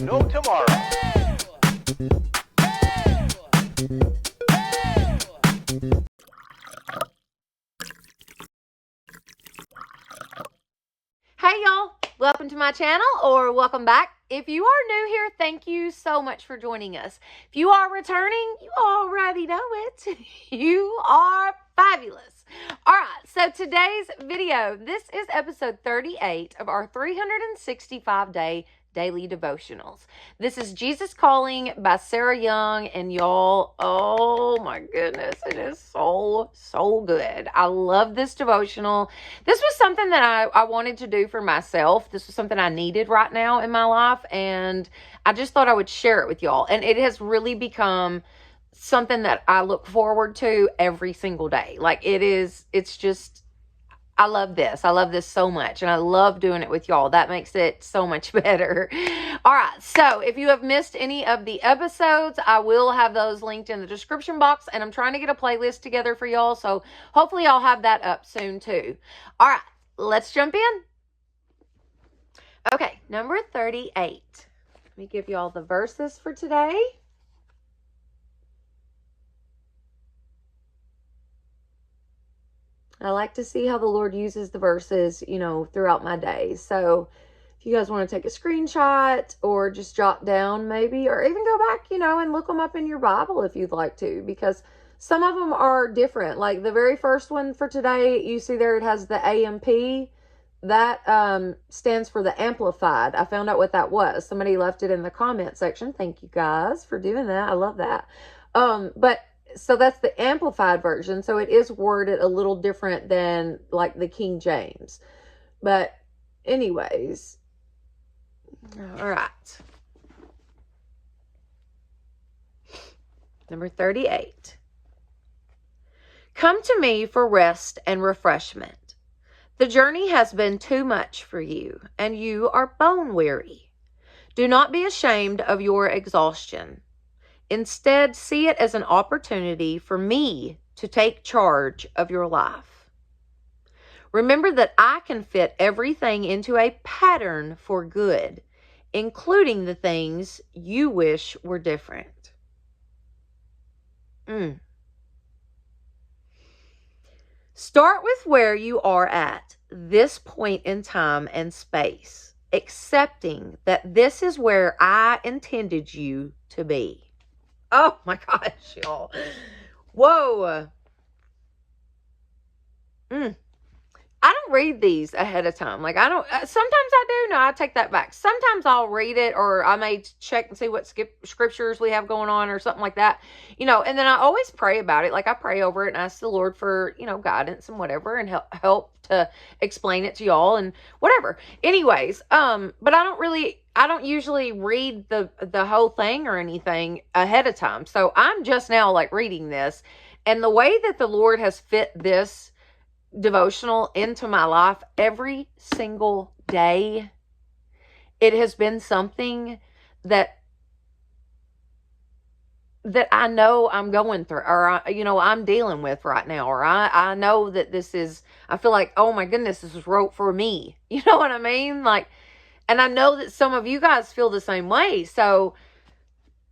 no tomorrow. Hey y'all, welcome to my channel, or welcome back. If you are new here, thank you so much for joining us. If you are returning, you already know it. You are fabulous. All right, so today's video, this is episode 38 of our 365-day daily devotionals. This is Jesus Calling by Sarah Young, and y'all, oh my goodness, it is so good. I love this devotional. This was something that I wanted to do for myself. This was something I needed right now in my life, and I just thought I would share it with y'all. And it has really become something that I look forward to every single day. Like it's just, I love this. I love this so much, and I love doing it with y'all. That makes it so much better. All right, so if you have missed any of the episodes, I will have those linked in the description box, and I'm trying to get a playlist together for y'all, so hopefully I'll have that up soon too. All right, let's jump in. Okay, number 38. Let me give y'all the verses for today. I like to see how the Lord uses the verses, throughout my days. So if you guys want to take a screenshot or just jot down maybe, or even go back, and look them up in your Bible if you'd like to, because some of them are different. Like the very first one for today, you see there it has the AMP. That stands for the Amplified. I found out what that was. Somebody left it in the comment section. Thank you guys for doing that. I love that. So that's the Amplified version. So it is worded a little different than like the King James. But anyways. All right. Number 38. Come to me for rest and refreshment. The journey has been too much for you, and you are bone weary. Do not be ashamed of your exhaustion. Instead, see it as an opportunity for me to take charge of your life. Remember that I can fit everything into a pattern for good, including the things you wish were different. Start with where you are at this point in time and space, accepting that this is where I intended you to be. Oh my gosh, y'all. Whoa. I don't read these ahead of time. Like sometimes I do. No, I take that back. Sometimes I'll read it, or I may check and see what scriptures we have going on or something like that, and then I always pray about it. Like I pray over it and ask the Lord for, guidance and whatever, and help to explain it to y'all and whatever. Anyways, but I don't usually read the whole thing or anything ahead of time. So I'm just now like reading this, and the way that the Lord has fit this devotional into my life every single day, it has been something that I know I'm going through, or I'm dealing with right now, or I know that I feel like, oh my goodness, this was wrote for me. You know what I mean? Like, and I know that some of you guys feel the same way. So,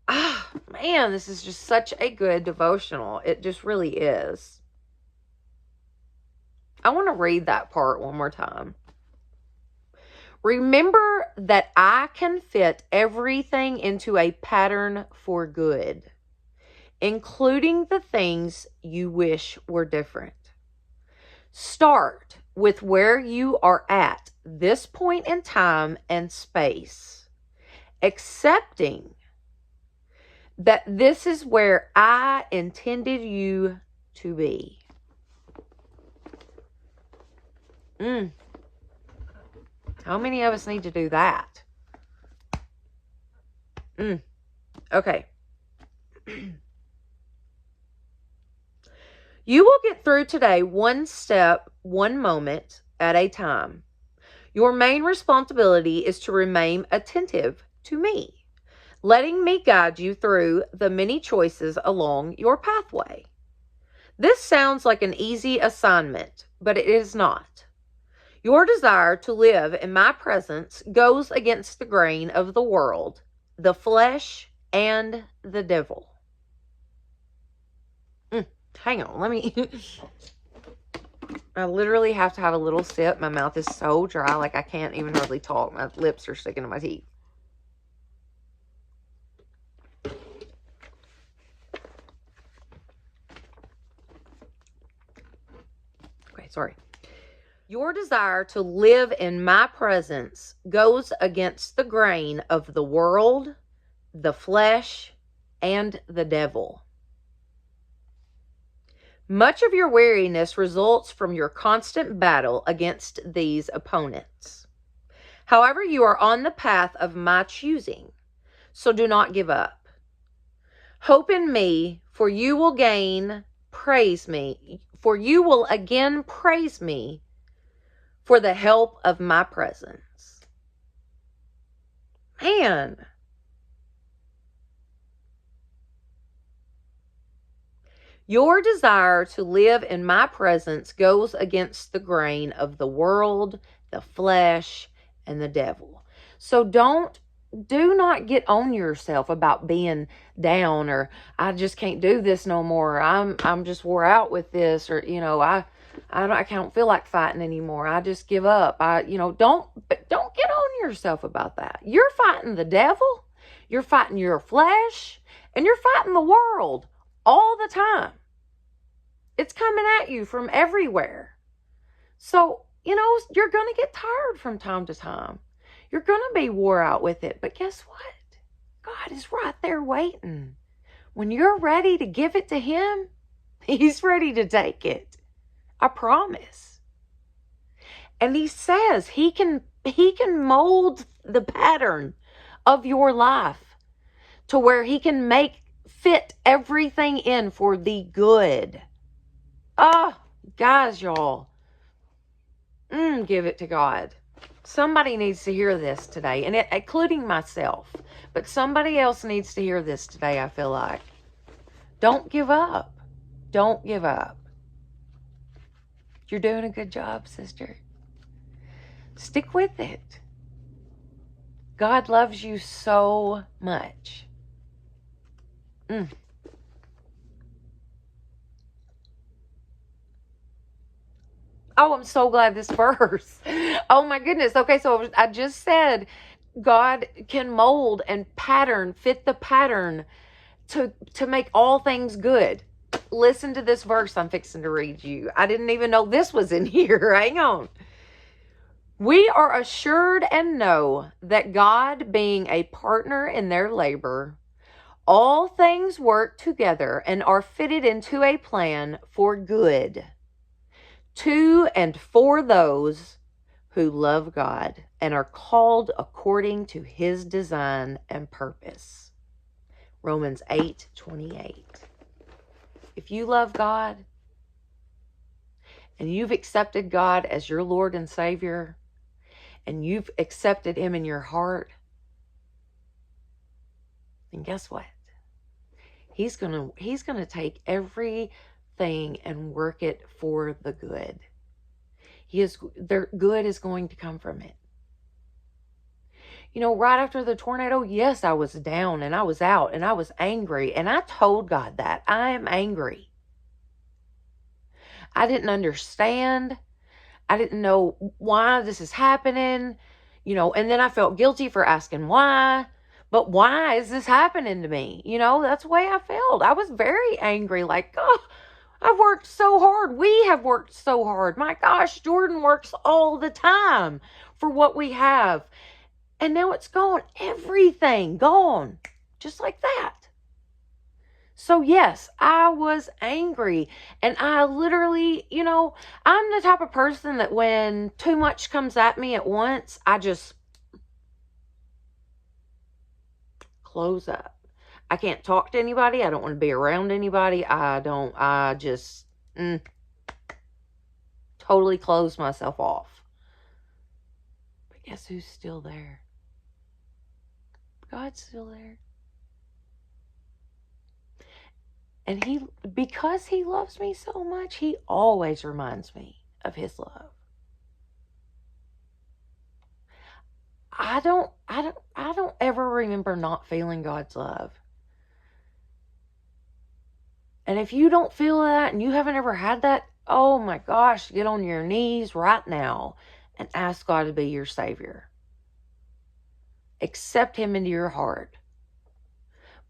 man, this is just such a good devotional. It just really is. I want to read that part one more time. Remember that I can fit everything into a pattern for good, including the things you wish were different. Start with where you are at this point in time and space, accepting that this is where I intended you to be. How many of us need to do that? Okay. You will get through today one step, one moment at a time. Your main responsibility is to remain attentive to me, letting me guide you through the many choices along your pathway. This sounds like an easy assignment, but it is not. Your desire to live in my presence goes against the grain of the world the flesh, and the devil. Hang on, let me... I literally have to have a little sip. My mouth is so dry, like I can't even hardly talk. My lips are sticking to my teeth. Okay, sorry. Your desire to live in my presence goes against the grain of the world, the flesh, and the devil. Much of your weariness results from your constant battle against these opponents. However, you are on the path of my choosing, so do not give up. Hope in me, for you will again praise me for the help of my presence. Man. Your desire to live in my presence goes against the grain of the world, the flesh, and the devil. So do not get on yourself about being down, or I just can't do this no more. I'm just wore out with this, or I can't feel like fighting anymore. I just give up. Don't get on yourself about that. You're fighting the devil, you're fighting your flesh, and you're fighting the world all the time. It's coming at you from everywhere. So, you're going to get tired from time to time. You're going to be wore out with it. But guess what? God is right there waiting. When you're ready to give it to him, he's ready to take it. I promise. And he says he can mold the pattern of your life to where he can fit everything in for the good. Oh, guys, y'all. Give it to God. Somebody needs to hear this today, and including myself. But somebody else needs to hear this today, I feel like. Don't give up. Don't give up. You're doing a good job, sister. Stick with it. God loves you so much. Oh, I'm so glad this verse. Oh my goodness. Okay, so I just said God can mold and fit the pattern to make all things good. Listen to this verse I'm fixing to read you. I didn't even know this was in here. Hang on. We are assured and know that God, being a partner in their labor, all things work together and are fitted into a plan for good, to and for those who love God and are called according to his design and purpose. Romans 8:28. If you love God and you've accepted God as your Lord and Savior, and you've accepted him in your heart, then guess what? He's gonna take everything and work it for the good. Their good is going to come from it. Right after the tornado, yes, I was down and I was out and I was angry, and I told God that I am angry. I didn't understand. I didn't know why this is happening, and then I felt guilty for asking why. But why is this happening to me? That's the way I felt. I was very angry, like, oh, I've worked so hard. We have worked so hard. My gosh, Jordan works all the time for what we have. And now it's gone. Everything gone. Just like that. So yes, I was angry, and I literally, I'm the type of person that when too much comes at me at once, I just close up. I can't talk to anybody. I don't want to be around anybody. I just totally close myself off. But guess who's still there? God's still there. And because he loves me so much, he always reminds me of his love. I don't ever remember not feeling God's love. And if you don't feel that and you haven't ever had that, oh my gosh, get on your knees right now and ask God to be your Savior. Accept Him into your heart.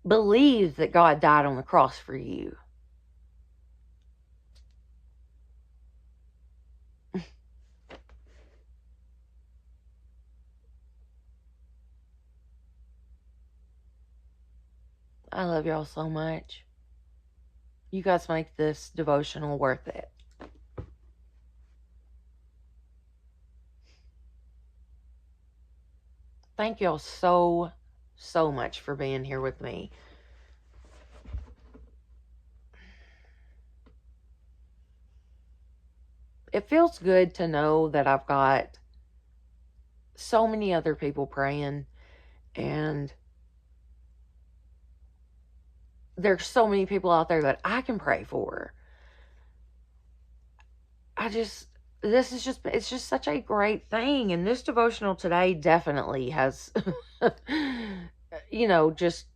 Believe that God died on the cross for you. I love y'all so much. You guys make this devotional worth it. Thank y'all so much for being here with me. It feels good to know that I've got so many other people praying, and there's so many people out there that I can pray for. It's just such a great thing. And this devotional today definitely has, just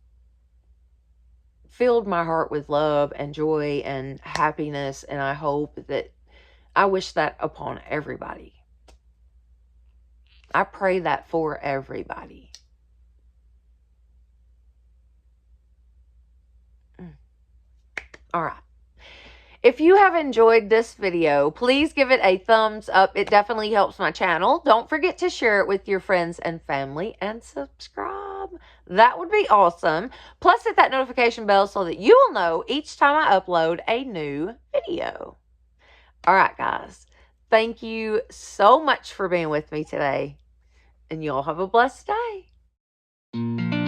filled my heart with love and joy and happiness. And I wish that upon everybody. I pray that for everybody. All right. If you have enjoyed this video, please give it a thumbs up. It definitely helps my channel. Don't forget to share it with your friends and family and subscribe. That would be awesome. Plus, hit that notification bell so that you will know each time I upload a new video. All right, guys. Thank you so much for being with me today. And y'all have a blessed day.